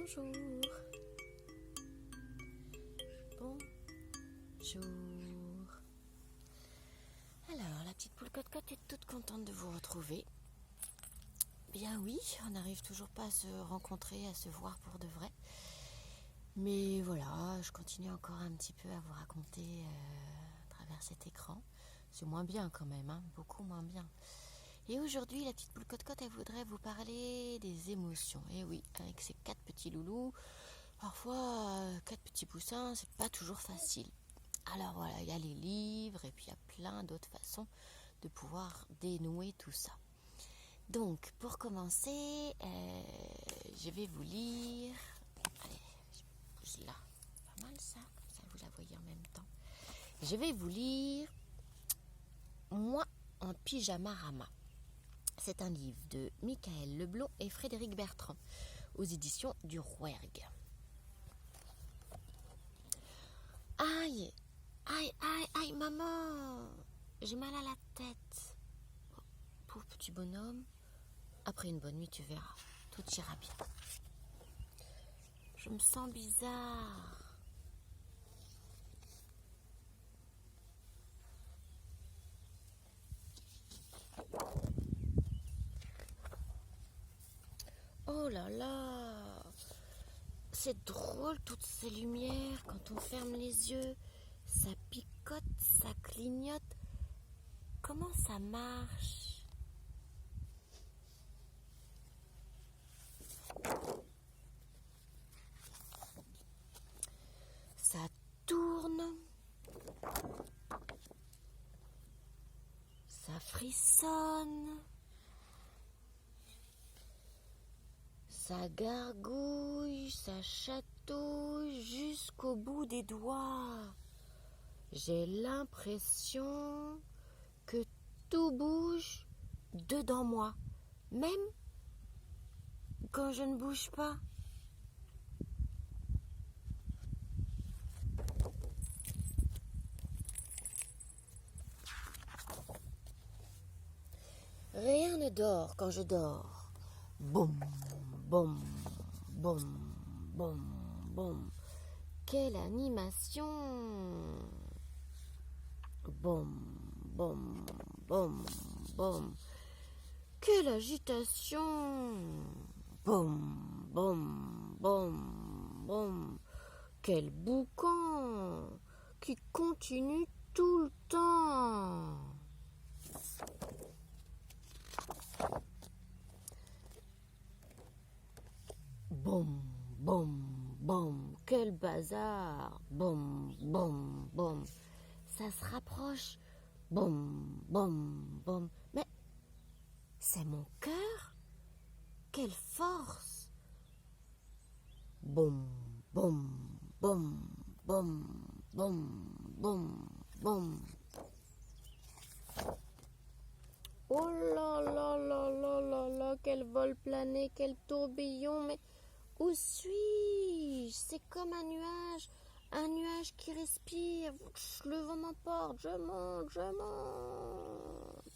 Bonjour. Bonjour. Alors, la petite poule cote-cote est toute contente de vous retrouver. Bien oui, on n'arrive toujours pas à se rencontrer, à se voir pour de vrai. Mais voilà, je continue encore un petit peu à vous raconter à travers cet écran. C'est moins bien quand même, hein, beaucoup moins bien. Et aujourd'hui, la petite poule cote-cote, elle voudrait vous parler des émotions. Et oui, avec ces 4 petits loulous, parfois 4 petits poussins, c'est pas toujours facile. Alors voilà, il y a les livres et puis il y a plein d'autres façons de pouvoir dénouer tout ça. Donc, pour commencer, je vais vous lire. Allez, je bouge là. Pas mal ça, comme ça vous la voyez en même temps. Je vais vous lire Moi en pyjama rama. C'est un livre de Michael Leblond et Frédéric Bertrand aux éditions du Rouergue. Aïe, aïe, aïe, aïe, maman, j'ai mal à la tête. Oh, pauvre petit bonhomme. Après une bonne nuit, tu verras, tout ira bien. Je me sens bizarre. Oh là là, c'est drôle toutes ces lumières quand on ferme les yeux. Ça picote, ça clignote. Comment ça marche? Ça tourne. Ça frissonne. Ça gargouille, ça chatouille jusqu'au bout des doigts. J'ai l'impression que tout bouge dedans moi, même quand je ne bouge pas. Rien ne dort quand je dors. Boum, boum, boum, boum, boum. Quelle animation! Boum, boum, boum, boum. Quelle agitation! Boum, boum, boum, boum. Quel boucan qui continue tout le temps! Boum, boum, boum, quel bazar! Boum, boum, boum. Ça se rapproche. Boum, boum, boum. Mais c'est mon cœur? Quelle force! Boum, boum, boum, boum, boum, boum, boum. Oh là là là là là là, quel vol plané, quel tourbillon, mais où suis-je? C'est comme un nuage qui respire. Le vent m'emporte, je monte, je monte.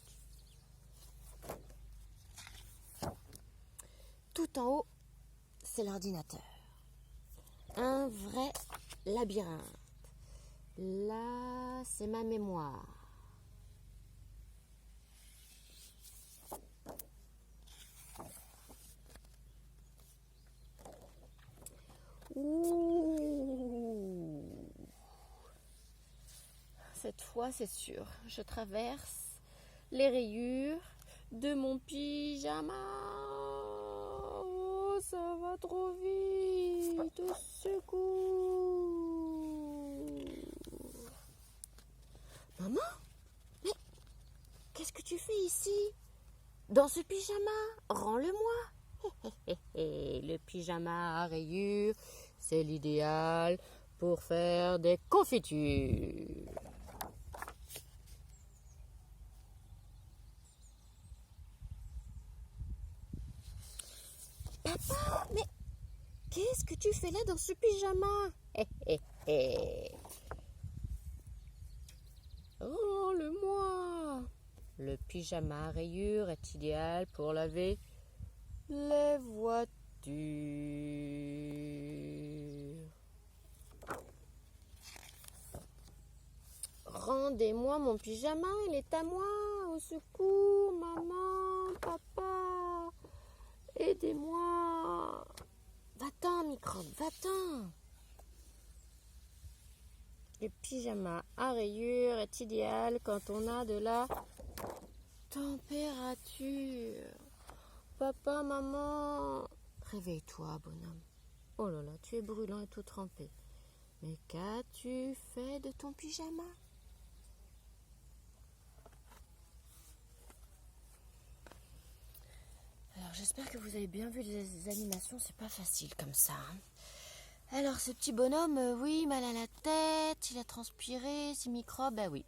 Tout en haut, c'est l'ordinateur. Un vrai labyrinthe. Là, c'est ma mémoire. Ouh. Cette fois, c'est sûr, je traverse les rayures de mon pyjama. Oh, ça va trop vite. Au secours. Maman, mais qu'est-ce que tu fais ici? Dans ce pyjama? Rends-le-moi. Le pyjama à rayures, c'est l'idéal pour faire des confitures. Papa, mais qu'est-ce que tu fais là dans ce pyjama? Rends-le-moi. Le pyjama à rayures est idéal pour laver les voitures. Rendez-moi mon pyjama, il est à moi. Au secours, maman, papa, aidez-moi. Va-t'en, microbe, va-t'en. Le pyjama à rayures est idéal quand on a de la température. Papa, maman, réveille-toi, bonhomme. Oh là là, tu es brûlant et tout trempé. Mais qu'as-tu fait de ton pyjama? Alors j'espère que vous avez bien vu les animations, c'est pas facile comme ça. Alors ce petit bonhomme, oui, mal à la tête, il a transpiré, ses microbes, ben oui,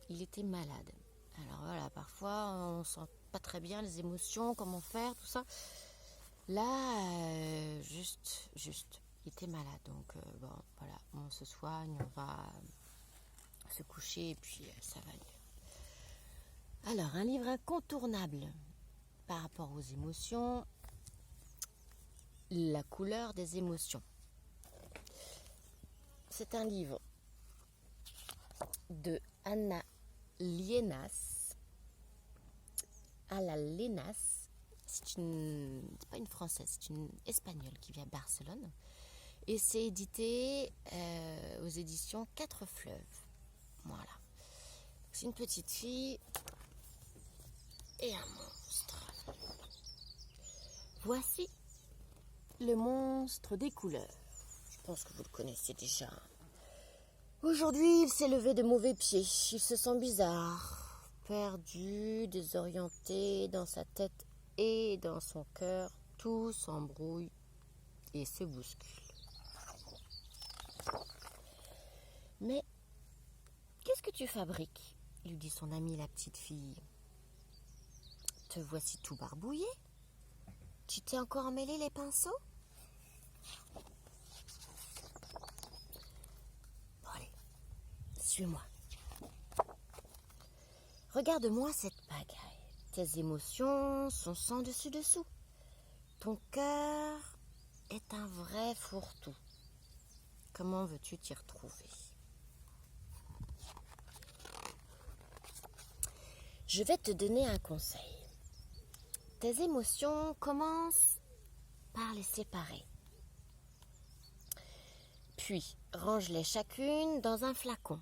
il était malade. Alors voilà, parfois on sent pas très bien les émotions, comment faire, tout ça. Là, juste, il était malade, donc bon, voilà, on se soigne, on va se coucher et puis ça va mieux. Alors, un livre incontournable par rapport aux émotions, La couleur des émotions. C'est un livre de Anna Lienas. Anna Lienas, c'est pas une Française, c'est une Espagnole qui vit à Barcelone. Et c'est édité aux éditions 4 Fleuves. Voilà. C'est une petite fille et un monstre. Voici le monstre des couleurs. Je pense que vous le connaissez déjà. Aujourd'hui, il s'est levé de mauvais pieds. Il se sent bizarre, perdu, désorienté dans sa tête et dans son cœur. Tout s'embrouille et se bouscule. Mais qu'est-ce que tu fabriques? Lui dit son amie la petite fille. Te voici tout barbouillé. Tu t'es encore emmêlé les pinceaux? Bon allez, suis-moi. Regarde-moi cette pagaille. Tes émotions sont sans dessus-dessous. Ton cœur est un vrai fourre-tout. Comment veux-tu t'y retrouver? Je vais te donner un conseil. Tes émotions commencent par les séparer. Puis, range-les chacune dans un flacon.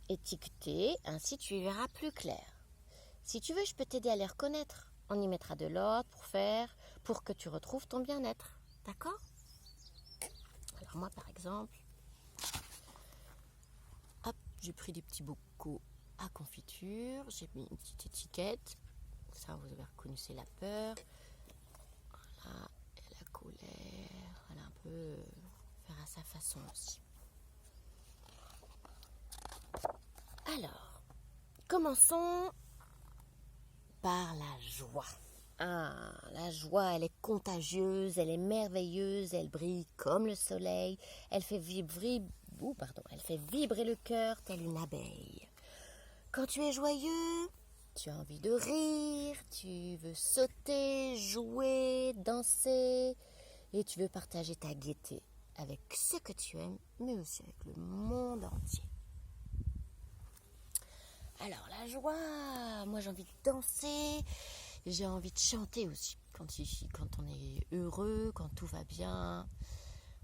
Étiquetées, ainsi tu y verras plus clair. Si tu veux, je peux t'aider à les reconnaître. On y mettra de l'ordre pour que tu retrouves ton bien-être. D'accord? Alors moi, par exemple, hop, j'ai pris des petits bocaux à confiture. J'ai mis une petite étiquette. Ça, vous avez reconnu, c'est la peur. Voilà, et la colère. Voilà, un peu faire à sa façon aussi. Alors, commençons par la joie. Ah, la joie, elle est contagieuse, elle est merveilleuse, elle brille comme le soleil, elle fait vibrer le cœur telle une abeille. Quand tu es joyeux, tu as envie de rire, tu veux sauter, jouer, danser et tu veux partager ta gaieté avec ceux que tu aimes, mais aussi avec le monde entier. Alors la joie, moi j'ai envie de danser, j'ai envie de chanter aussi. Quand on est heureux, quand tout va bien,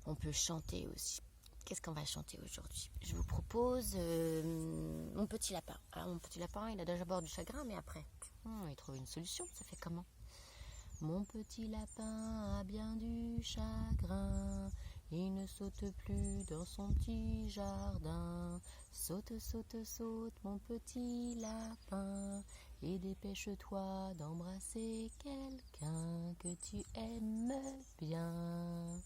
on peut chanter aussi. Qu'est-ce qu'on va chanter aujourd'hui? Je vous propose Mon petit lapin. Alors mon petit lapin, il a déjà d'abord du chagrin, mais après, il trouve une solution. Ça fait comment? Mon petit lapin a bien du chagrin. Il ne saute plus dans son petit jardin. Saute, saute, saute, mon petit lapin, et dépêche-toi d'embrasser quelqu'un que tu aimes bien.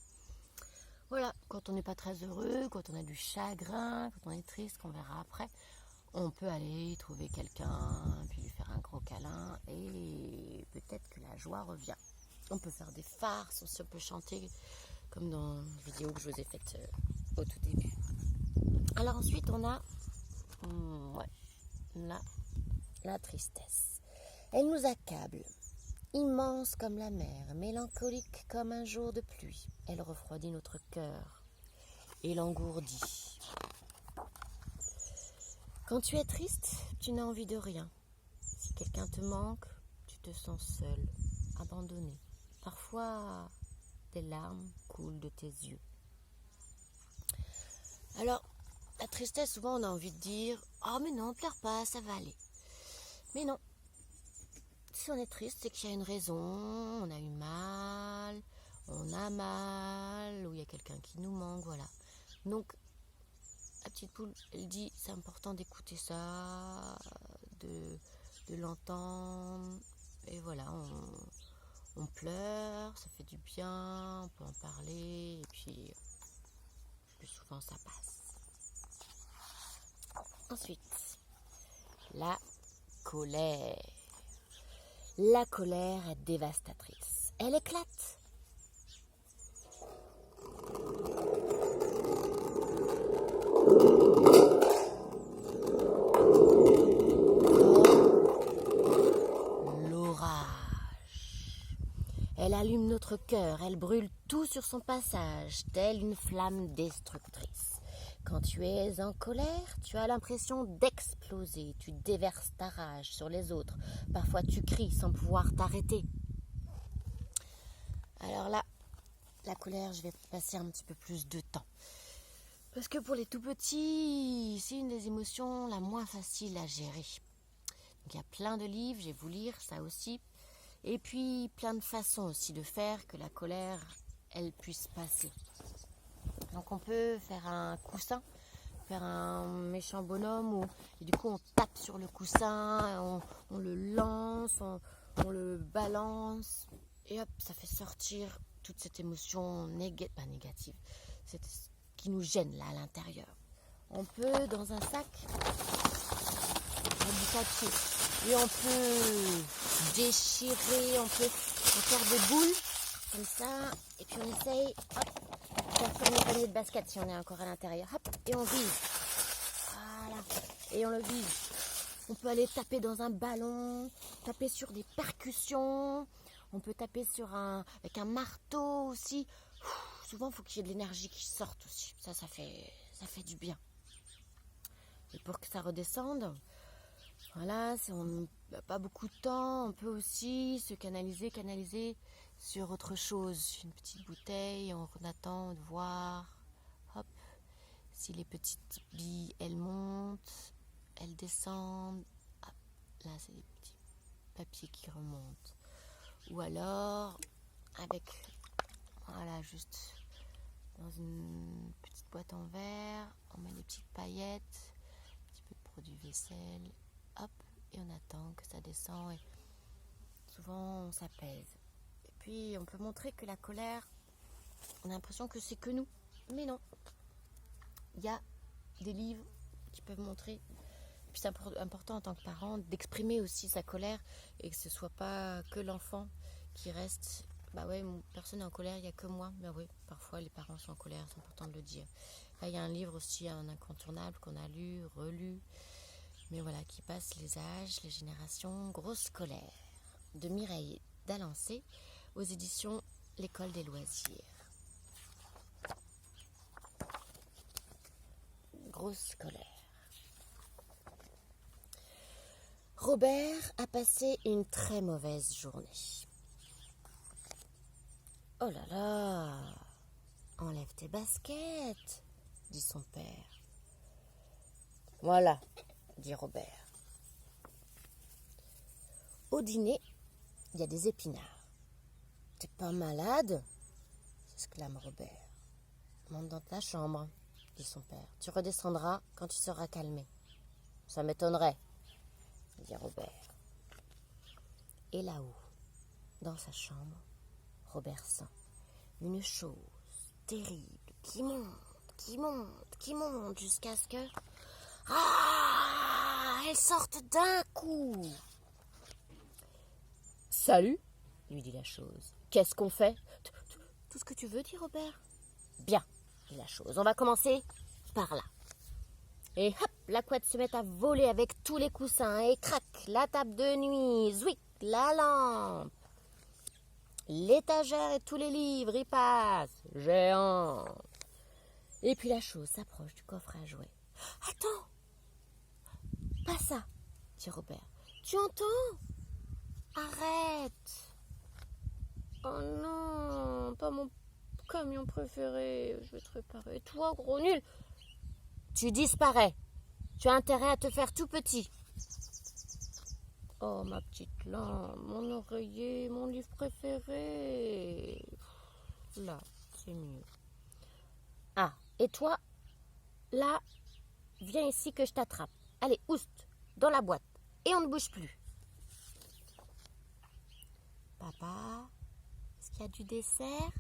Voilà, quand on n'est pas très heureux, quand on a du chagrin, quand on est triste, qu'on verra après, on peut aller trouver quelqu'un, puis lui faire un gros câlin, et peut-être que la joie revient. On peut faire des farces aussi, on peut chanter, comme dans la vidéo que je vous ai faite au tout début. Alors ensuite, on a la tristesse. Elle nous accable. Immense comme la mer, mélancolique comme un jour de pluie, elle refroidit notre cœur et l'engourdit. Quand tu es triste, tu n'as envie de rien. Si quelqu'un te manque, tu te sens seul, abandonné. Parfois, des larmes coulent de tes yeux. Alors, la tristesse, souvent on a envie de dire « Oh mais non, pleure pas, ça va aller ». Mais non. Si on est triste, c'est qu'il y a une raison, on a eu mal, on a mal, ou il y a quelqu'un qui nous manque, voilà. Donc, la petite poule, elle dit, c'est important d'écouter ça, de l'entendre, et voilà, on pleure, ça fait du bien, on peut en parler, et puis, plus souvent ça passe. Ensuite, la colère. La colère est dévastatrice. Elle éclate. L'orage. Elle allume notre cœur, elle brûle tout sur son passage, telle une flamme destructrice. Quand tu es en colère, tu as l'impression d'exploser, tu déverses ta rage sur les autres. Parfois tu cries sans pouvoir t'arrêter. Alors là, la colère, je vais passer un petit peu plus de temps. Parce que pour les tout petits, c'est une des émotions la moins facile à gérer. Donc il y a plein de livres, je vais vous lire ça aussi. Et puis plein de façons aussi de faire que la colère, elle puisse passer. Donc on peut faire un coussin, faire un méchant bonhomme et du coup on tape sur le coussin, on le lance, on le balance et hop, ça fait sortir toute cette émotion négative, ce qui nous gêne là à l'intérieur. On peut dans un sac mettre du papier et on peut déchirer, on peut faire des boules comme ça et puis on essaye, hop, faire tourner le panier de basket si on est encore à l'intérieur. Hop, et on vise. Voilà. Et on le vise. On peut aller taper dans un ballon, taper sur des percussions. On peut taper avec un marteau aussi. Souvent, il faut qu'il y ait de l'énergie qui sorte aussi. Ça fait du bien. Et pour que ça redescende, voilà, si on n'a pas beaucoup de temps, on peut aussi se canaliser sur autre chose. Une petite bouteille, on attend de voir, hop, si les petites billes, elles montent, elles descendent. Hop, là, c'est des petits papiers qui remontent. Ou alors, voilà, juste dans une petite boîte en verre, on met des petites paillettes, un petit peu de produit vaisselle, hop, et on attend que ça descend et souvent on s'apaise. Et puis on peut montrer que la colère, on a l'impression que c'est que nous, mais non. Il y a des livres qui peuvent montrer, et puis c'est important en tant que parent d'exprimer aussi sa colère et que ce soit pas que l'enfant qui reste, bah ouais, personne n'est en colère, il n'y a que moi. Bah oui, parfois les parents sont en colère, c'est important de le dire. Là il y a un livre aussi, un incontournable qu'on a lu, relu, mais voilà, qui passe les âges, les générations. Grosse colère de Mireille Dalancé aux éditions L'École des loisirs. Grosse colère. Robert a passé une très mauvaise journée. Oh là là, enlève tes baskets, dit son père. Voilà, dit Robert. Au dîner, il y a des épinards. T'es pas malade? S'exclame Robert. Monte dans ta chambre, dit son père. Tu redescendras quand tu seras calmé. Ça m'étonnerait, dit Robert. Et là-haut, dans sa chambre, Robert sent une chose terrible qui monte jusqu'à ce que... Ah, elle sorte d'un coup. Salut, lui dit la chose. Qu'est-ce qu'on fait? Tout ce que tu veux, dit Robert. Bien, dit la chose. On va commencer par là. Et hop, la couette se met à voler avec tous les coussins. Et crac, la table de nuit. Zouic, la lampe. L'étagère et tous les livres y passent. Géant. Et puis la chose s'approche du coffre à jouets. Attends, pas ça, dit Robert. Tu entends? Arrête. Oh non, pas mon camion préféré. Je vais te réparer. Et toi, gros nul, tu disparais. Tu as intérêt à te faire tout petit. Oh, ma petite lampe, mon oreiller, mon livre préféré. Là, c'est mieux. Ah, et toi, là, viens ici que je t'attrape. Allez, oust, dans la boîte. Et on ne bouge plus. Papa, est-ce qu'il y a du dessert?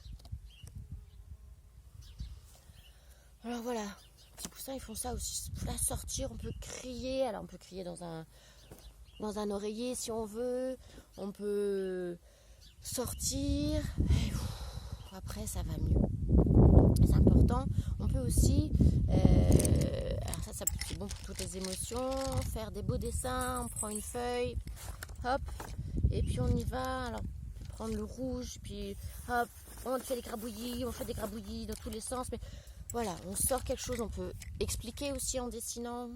Alors voilà, les petits poussins, ils font ça aussi. Pour la sortir, on peut crier. Alors, on peut crier dans un oreiller si on veut. On peut sortir. Et après, ça va mieux. C'est important. On peut aussi, alors ça c'est bon pour toutes les émotions, faire des beaux dessins. On prend une feuille, hop, et puis on y va. Alors, prendre le rouge, puis hop, on fait des grabouillis dans tous les sens. Mais voilà, on sort quelque chose. On peut expliquer aussi en dessinant.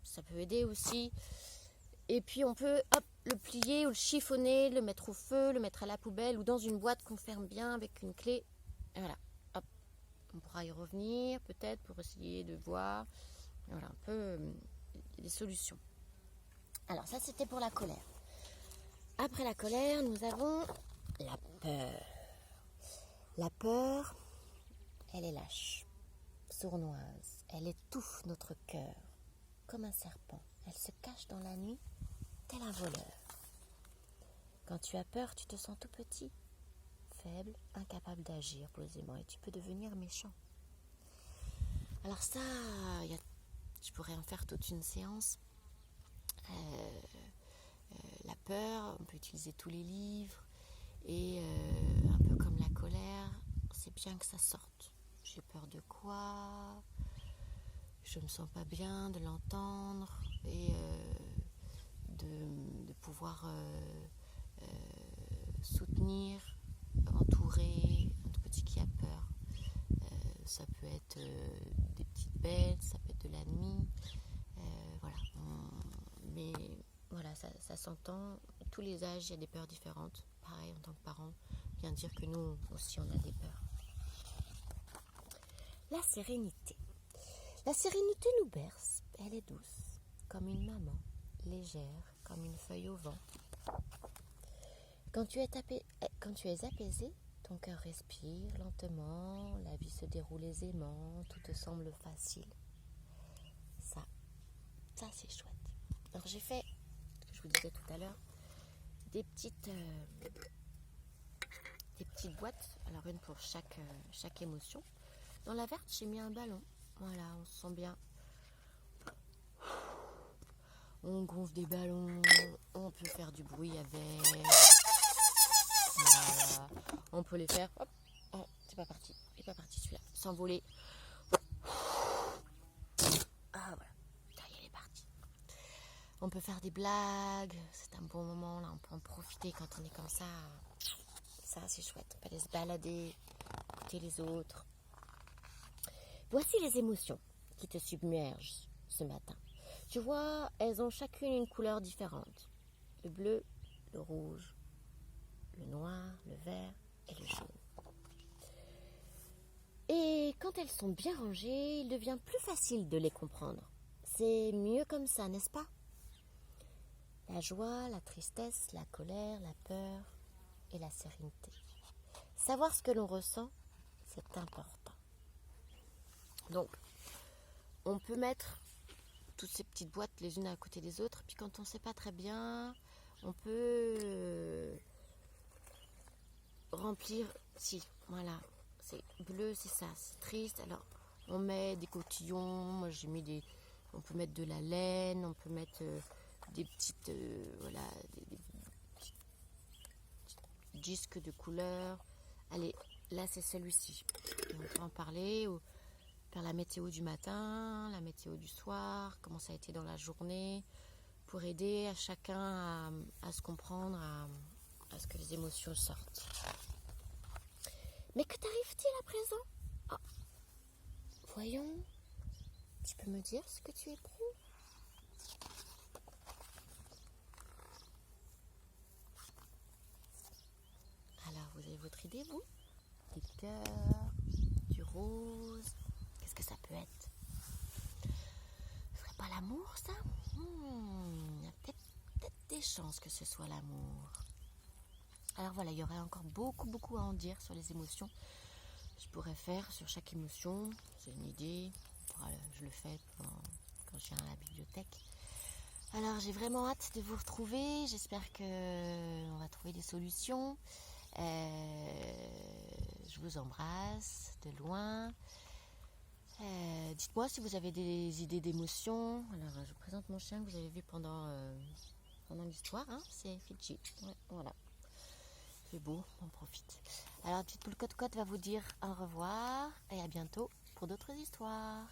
Ça peut aider aussi. Et puis on peut hop, le plier ou le chiffonner, le mettre au feu, le mettre à la poubelle ou dans une boîte qu'on ferme bien avec une clé. Et voilà, hop, on pourra y revenir peut-être pour essayer de voir. Voilà, un peu des solutions. Alors ça c'était pour la colère. Après la colère, nous avons la peur. La peur, elle est lâche, sournoise, elle étouffe notre cœur comme un serpent. Elle se cache dans la nuit tel un voleur. Quand tu as peur, tu te sens tout petit, faible, incapable d'agir posément et tu peux devenir méchant. Alors ça, je pourrais en faire toute une séance. La peur, on peut utiliser tous les livres et un peu comme la colère, c'est bien que ça sorte. J'ai peur de quoi? Je me sens pas bien de l'entendre et de pouvoir soutenir, entourer un tout petit qui a peur. Ça peut être des petites bêtes, ça peut être de la nuit. Voilà. Mais voilà, ça s'entend. Tous les âges, il y a des peurs différentes. Pareil, en tant que parent, bien dire que nous aussi, on a des peurs. La sérénité. La sérénité nous berce. Elle est douce, comme une maman, légère, comme une feuille au vent. Quand tu es apaisé, ton cœur respire lentement, la vie se déroule aisément, tout te semble facile. Ça c'est chouette. Alors j'ai fait, ce que je vous disais tout à l'heure, des petites boîtes, alors une pour chaque émotion. Dans la verte, j'ai mis un ballon. Voilà, on se sent bien. On gonfle des ballons, on peut faire du bruit avec. Voilà. On peut les faire. Hop, oh, c'est pas parti celui-là. S'envoler. Ah voilà, il est parti. On peut faire des blagues. C'est un bon moment là. On peut en profiter quand on est comme ça. Ça c'est chouette. On peut aller se balader, écouter les autres. Voici les émotions qui te submergent ce matin. Tu vois, elles ont chacune une couleur différente. Le bleu, le rouge, le noir, le vert et le jaune. Et quand elles sont bien rangées, il devient plus facile de les comprendre. C'est mieux comme ça, n'est-ce pas? La joie, la tristesse, la colère, la peur et la sérénité. Savoir ce que l'on ressent, c'est important. Donc, on peut mettre toutes ces petites boîtes les unes à côté des autres. Puis quand on ne sait pas très bien, on peut remplir. Si, voilà, c'est bleu, c'est ça, c'est triste. Alors, on met des cotillons. Moi, j'ai mis on peut mettre de la laine, on peut mettre des petites, voilà, des petits disques de couleurs. Allez, là, c'est celui-ci. Et on peut en parler ou faire la météo du matin, la météo du soir, comment ça a été dans la journée, pour aider à chacun à se comprendre, à ce que les émotions sortent. Mais que t'arrive-t-il à présent? Voyons, tu peux me dire ce que tu éprouves? Alors, vous avez votre idée, vous? Des cœurs, du rose, qu'est-ce que ça peut être? Ce serait pas l'amour, ça? Il y a peut-être des chances que ce soit l'amour. Alors voilà, il y aurait encore beaucoup à en dire sur les émotions. Je pourrais faire sur chaque émotion, c'est une idée. Voilà, je le fais quand je viens à la bibliothèque. Alors j'ai vraiment hâte de vous retrouver. J'espère qu'on va trouver des solutions. Je vous embrasse de loin. Dites-moi si vous avez des idées d'émotions. Alors je vous présente mon chien que vous avez vu pendant l'histoire. Hein, c'est Fidji. Ouais, voilà. C'est beau, on profite. Alors, petite poule cote-cote va vous dire au revoir et à bientôt pour d'autres histoires.